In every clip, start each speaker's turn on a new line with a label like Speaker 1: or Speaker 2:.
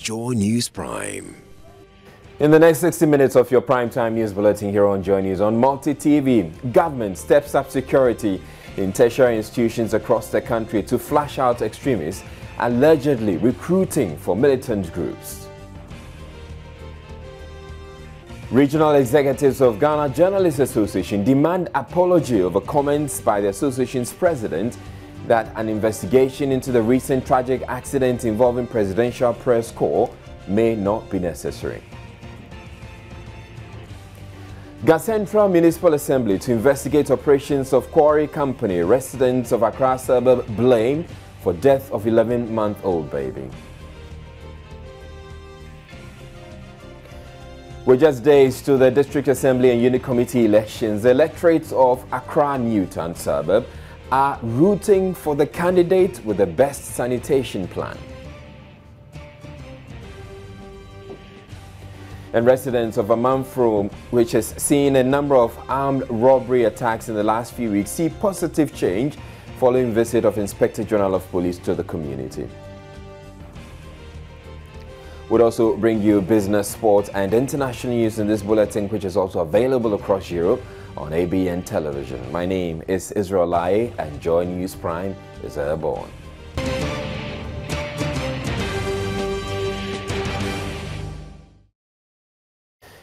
Speaker 1: Joy News Prime.
Speaker 2: In the next 60 minutes of your primetime news bulletin here on Joy News on Multi TV, government steps up security in tertiary institutions across the country to flush out extremists allegedly recruiting for militant groups. Regional executives of Ghana Journalists Association demand apology over comments by the association's president that an investigation into the recent tragic accident involving Presidential Press Corps may not be necessary. Ghana Central Municipal Assembly to investigate operations of Quarry Company. Residents of Accra suburb blamed for death of 11-month-old baby. With just days to the District Assembly and Unit Committee elections, the electorates of Accra Newtown suburb are rooting for the candidate with the best sanitation plan. And residents of Amanfro, which has seen a number of armed robbery attacks in the last few weeks, see positive change following visit of Inspector General of Police to the community. We'll also bring you business, sports and international news in this bulletin, which is also available across Europe on ABN television. My name is Israel Lai and Joy News Prime is airborne.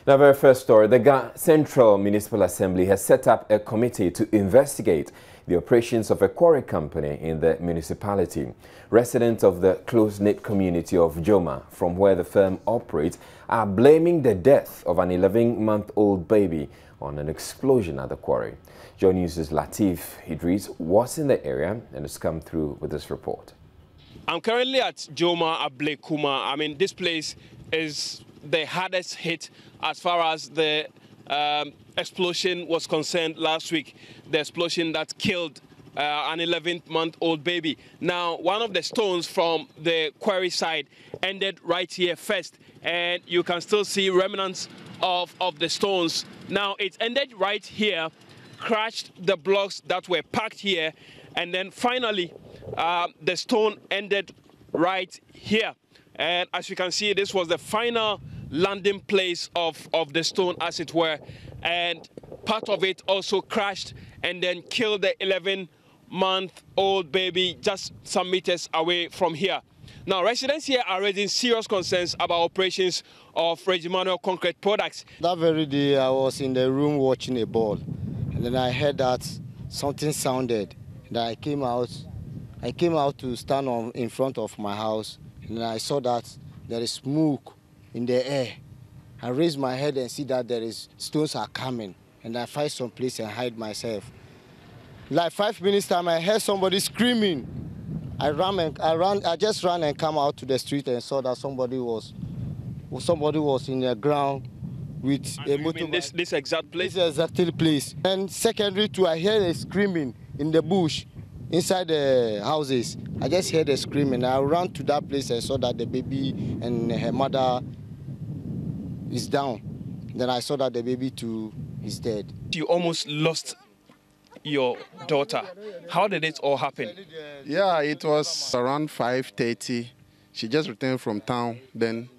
Speaker 2: Now, very first story, the Ghana Central Municipal Assembly has set up a committee to investigate the operations of a quarry company in the municipality. Residents of the close-knit community of Joma, from where the firm operates, are blaming the death of an 11-month-old baby on an explosion at the quarry. Joy News' Latif Idris was in the area and has come through with this report.
Speaker 3: I'm currently at Joma Ablekuma. I mean, this place is the hardest hit as far as the explosion was concerned last week, the explosion that killed an 11-month-old baby. Now, one of the stones from the quarry side ended right here first, and you can still see remnants of the stones. Now, it ended right here, crashed the blocks that were packed here, and then finally, the stone ended right here. And as you can see, this was the final landing place of the stone, as it were, and part of it also crashed and then killed the 11-month-old baby just some meters away from here. Now, residents here are raising serious concerns about operations of Regimental Concrete Products.
Speaker 4: That very day, I was in the room watching a ball, and then I heard that something sounded. And I came out to stand in front of my house, and I saw that there is smoke in the air. I raised my head and see that there is stones are coming, and I find some place and hide myself. Like 5 minutes time, I heard somebody screaming. I just ran and come out to the street and saw that somebody was in the ground with a motorbike.
Speaker 3: This exact place?
Speaker 4: This exact place. And secondary to, I heard a screaming in the bush inside the houses. I just heard a screaming. I ran to that place and saw that the baby and her mother is down. Then I saw that the baby too is dead.
Speaker 3: You almost lost your daughter. How did it all happen?
Speaker 5: Yeah, it was around 5:30. She just returned from town. Then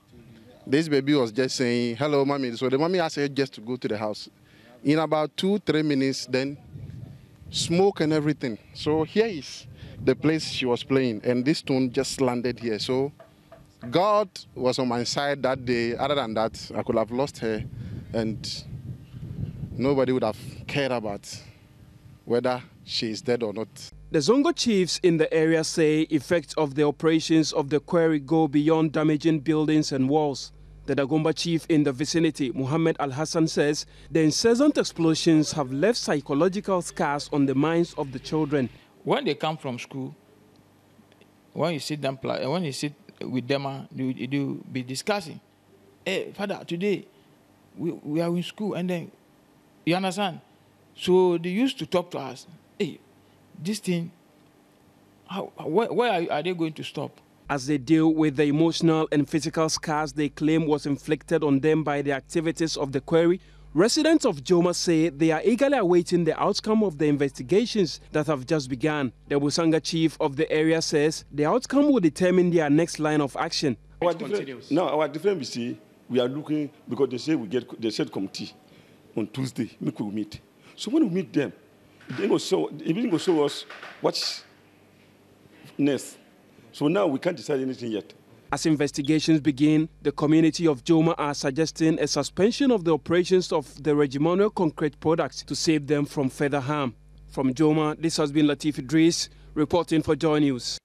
Speaker 5: this baby was just saying, "Hello, mommy." So the mommy asked her just to go to the house. In about 2-3 minutes, then smoke and everything. So here is the place she was playing, and this stone just landed here. So God was on my side that day. Other than that, I could have lost her, and nobody would have cared about whether she is dead or not.
Speaker 3: The Zongo chiefs in the area say effects of the operations of the quarry go beyond damaging buildings and walls. The Dagomba chief in the vicinity, Muhammad Al-Hassan, says the incessant explosions have left psychological scars on the minds of the children.
Speaker 6: When they come from school, when you sit with them, you be discussing. Hey, Father, today we are in school, and then, you understand? So they used to talk to us, hey, this thing, where are they going to stop?
Speaker 3: As they deal with the emotional and physical scars they claim was inflicted on them by the activities of the quarry, residents of Joma say they are eagerly awaiting the outcome of the investigations that have just begun. The Busanga chief of the area says the outcome will determine their next line of action.
Speaker 1: Our difference we see, we are looking, because they say they said committee on Tuesday, we could meet. So when we meet them, they will show us what's next. So now we can't decide anything yet.
Speaker 3: As investigations begin, the community of Joma are suggesting a suspension of the operations of the Regimono concrete products to save them from further harm. From Joma, this has been Latif Idris reporting for Joy News.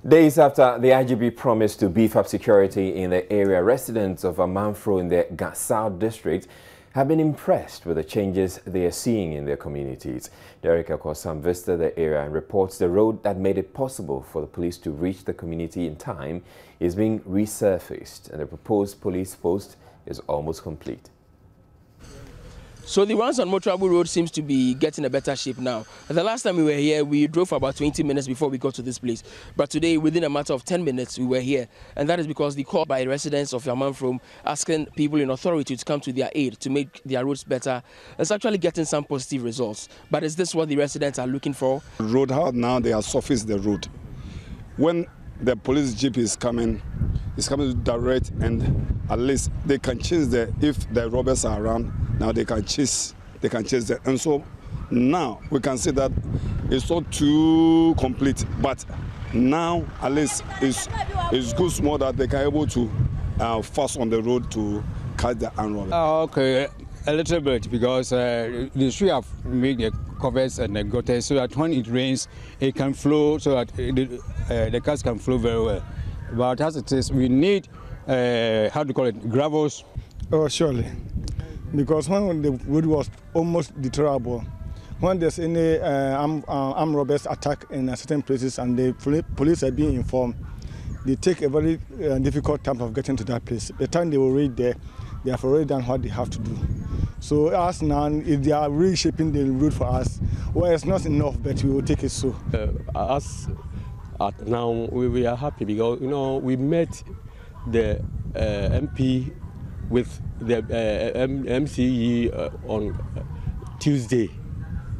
Speaker 2: Days after the IGP promised to beef up security in the area, residents of Amanfro in the South District have been impressed with the changes they are seeing in their communities. Derek Akosam visited the area and reports the road that made it possible for the police to reach the community in time is being resurfaced, and the proposed police post is almost complete.
Speaker 6: So the ones on Motrabu Road seems to be getting a better shape now. The last time we were here, we drove for about 20 minutes before we got to this place. But today, within a matter of 10 minutes, we were here. And that is because the call by residents of Yamanfrom asking people in authority to come to their aid to make their roads better is actually getting some positive results. But is this what the residents are looking for?
Speaker 7: Road, how now they have surfaced the road. When the police jeep is coming to direct, and at least they can chase if the robbers are around. Now they can chase them, and so now we can see that it's not too complete, but now at least it's good small that they can able to fast on the road to catch the armed robbers.
Speaker 8: Okay, a little bit, because the street have made the covers and the gutters so that when it rains, it can flow, so that the cars can flow very well. But as it is, we need how to call it, gravels.
Speaker 9: Oh, surely. Because when the road was almost deterrable, when there's any armed robbers attack in certain places and the police are being informed, they take a very difficult time of getting to that place. The time they will reach there, they have already done what they have to do. So us now, if they are reshaping the road for us, well, it's not enough, but we will take it so.
Speaker 10: Us now, we are happy because, we met the MP with the MCE on Tuesday,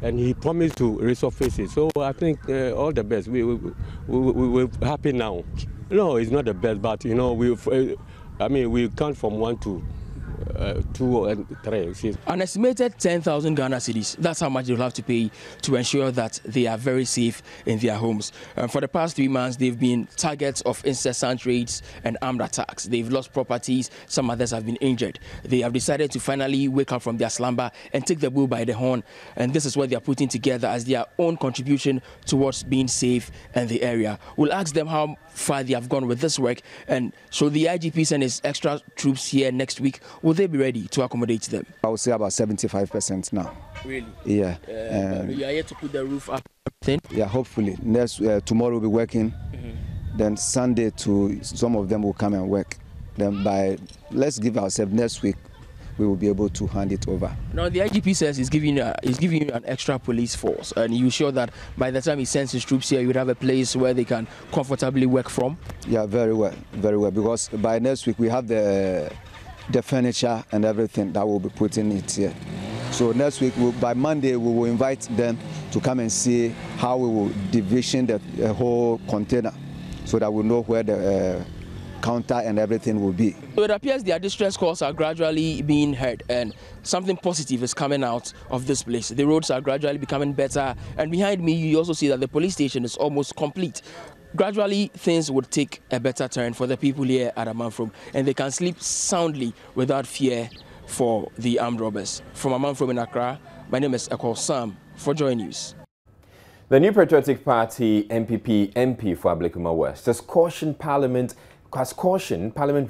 Speaker 10: and he promised to resurface it. So I think all the best. We're happy now. No, it's not the best, but we count from 1 to 2 and 3.
Speaker 6: An estimated 10,000 Ghana cedis. That's how much they'll have to pay to ensure that they are very safe in their homes. For the past 3 months, they've been targets of incessant raids and armed attacks. They've lost properties. Some others have been injured. They have decided to finally wake up from their slumber and take the bull by the horn. And this is what they are putting together as their own contribution towards being safe in the area. We'll ask them how far they have gone with this work, and so the IGP send his extra troops here next week. Will they be ready to accommodate them?
Speaker 11: I would say about 75% now.
Speaker 6: Really?
Speaker 11: Yeah.
Speaker 6: You are here to put the roof up?
Speaker 11: Yeah, hopefully. Tomorrow we'll be working. Then Sunday some of them will come and work. Then let's give ourselves next week, we will be able to hand it over.
Speaker 6: Now the IGP says he's giving you an extra police force, and you sure that by the time he sends his troops here, you would have a place where they can comfortably work from?
Speaker 11: Yeah, very well, because by next week we have the furniture and everything that will be put in it here. So next week, by Monday, we will invite them to come and see how we will division the whole container, so that we know where the counter and everything will be.
Speaker 6: So it appears their distress calls are gradually being heard, and something positive is coming out of this place. The roads are gradually becoming better, and behind me you also see that the police station is almost complete. Gradually things would take a better turn for the people here at Amanfrom, and they can sleep soundly without fear for the armed robbers. From Amanfrom in Accra, my name is Ekol Sam for Joy News.
Speaker 2: The New Patriotic Party MPP MP for Ablekuma West has cautioned Parliament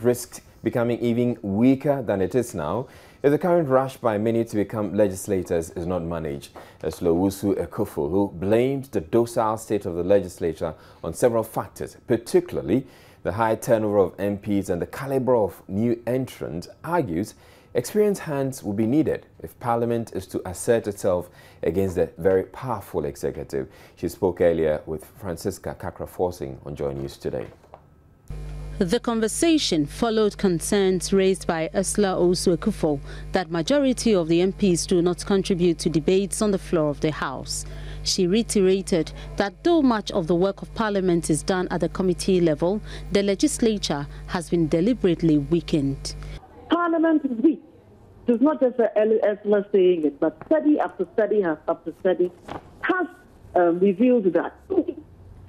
Speaker 2: risks becoming even weaker than it is now if the current rush by many to become legislators is not managed. Slowusu Ekufo, who blamed the docile state of the legislature on several factors, particularly the high turnover of MPs and the caliber of new entrants, argues experienced hands will be needed if Parliament is to assert itself against the very powerful executive. She spoke earlier with Francisca Kakra-Forsing on Joy News Today.
Speaker 12: The conversation followed concerns raised by Ursula Osu-Ekufo that majority of the MPs do not contribute to debates on the floor of the House. She reiterated that though much of the work of Parliament is done at the committee level, the legislature has been deliberately weakened.
Speaker 13: Parliament is weak. It's not just Ursula saying it, but study after study after study has revealed that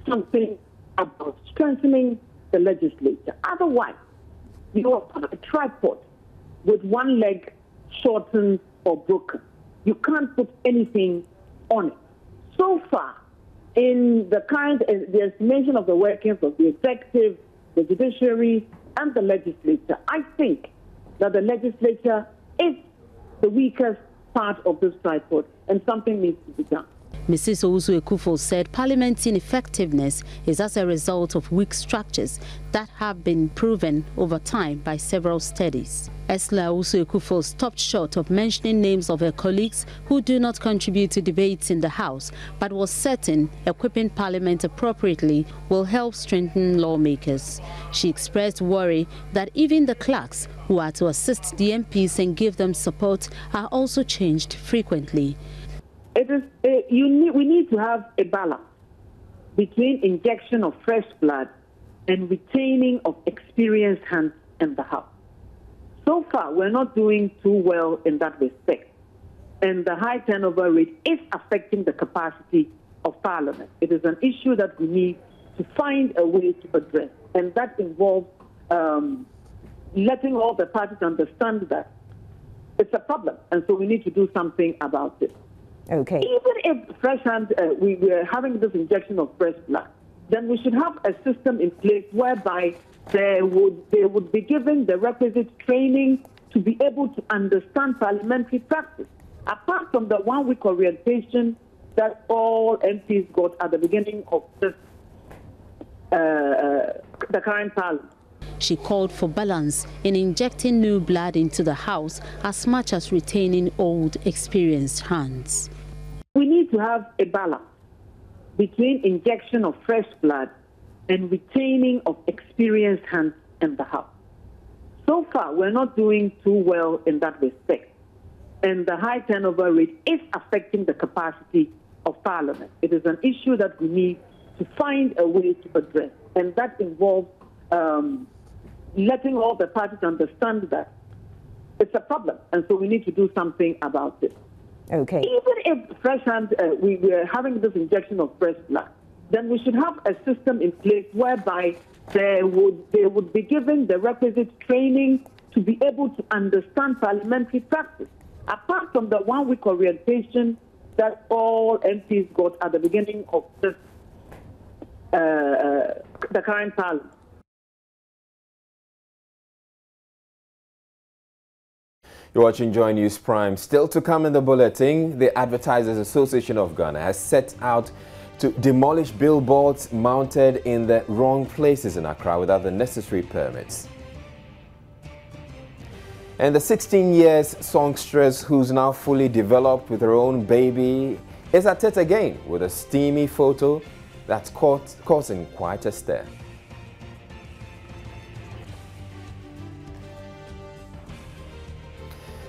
Speaker 13: something about strengthening the legislature. Otherwise, you are a tripod with one leg shortened or broken. You can't put anything on it. So far, in the estimation of the workings of the executive, the judiciary, and the legislature, I think that the legislature is the weakest part of this tripod, and something needs to be done.
Speaker 12: Mrs. Owusu-Ekufo said Parliament's ineffectiveness is as a result of weak structures that have been proven over time by several studies. Ursula Owusu-Ekufo stopped short of mentioning names of her colleagues who do not contribute to debates in the House, but was certain equipping Parliament appropriately will help strengthen lawmakers. She expressed worry that even the clerks who are to assist the MPs and give them support are also changed frequently.
Speaker 13: We need to have a balance between injection of fresh blood and retaining of experienced hands in the House. So far, we're not doing too well in that respect. And the high turnover rate is affecting the capacity of Parliament. It is an issue that we need to find a way to address. And that involves letting all the parties understand that it's a problem. And so we need to do something about it.
Speaker 14: Okay.
Speaker 13: Even if fresh hands, we were having this injection of fresh blood, then we should have a system in place whereby they would be given the requisite training to be able to understand parliamentary practice, apart from the 1-week orientation that all MPs got at the beginning of the current Parliament.
Speaker 12: She called for balance in injecting new blood into the House as much as retaining old, experienced hands.
Speaker 13: We need to have a balance between injection of fresh blood and retaining of experienced hands in the House. So far, we're not doing too well in that respect. And the high turnover rate is affecting the capacity of Parliament. It is an issue that we need to find a way to address. And that involves letting all the parties understand that it's a problem. And so we need to do something about it.
Speaker 14: Okay.
Speaker 13: Even if fresh hands, we were having this injection of fresh blood, then we should have a system in place whereby they would be given the requisite training to be able to understand parliamentary practice, apart from the 1-week orientation that all MPs got at the beginning of this, the current Parliament.
Speaker 2: You're watching Joy News Prime. Still to come in the bulletin, the Advertisers Association of Ghana has set out to demolish billboards mounted in the wrong places in Accra without the necessary permits. And the 16 years songstress who's now fully developed with her own baby is at it again with a steamy photo that's causing quite a stir.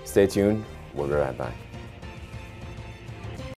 Speaker 2: Stay tuned, we'll be right back.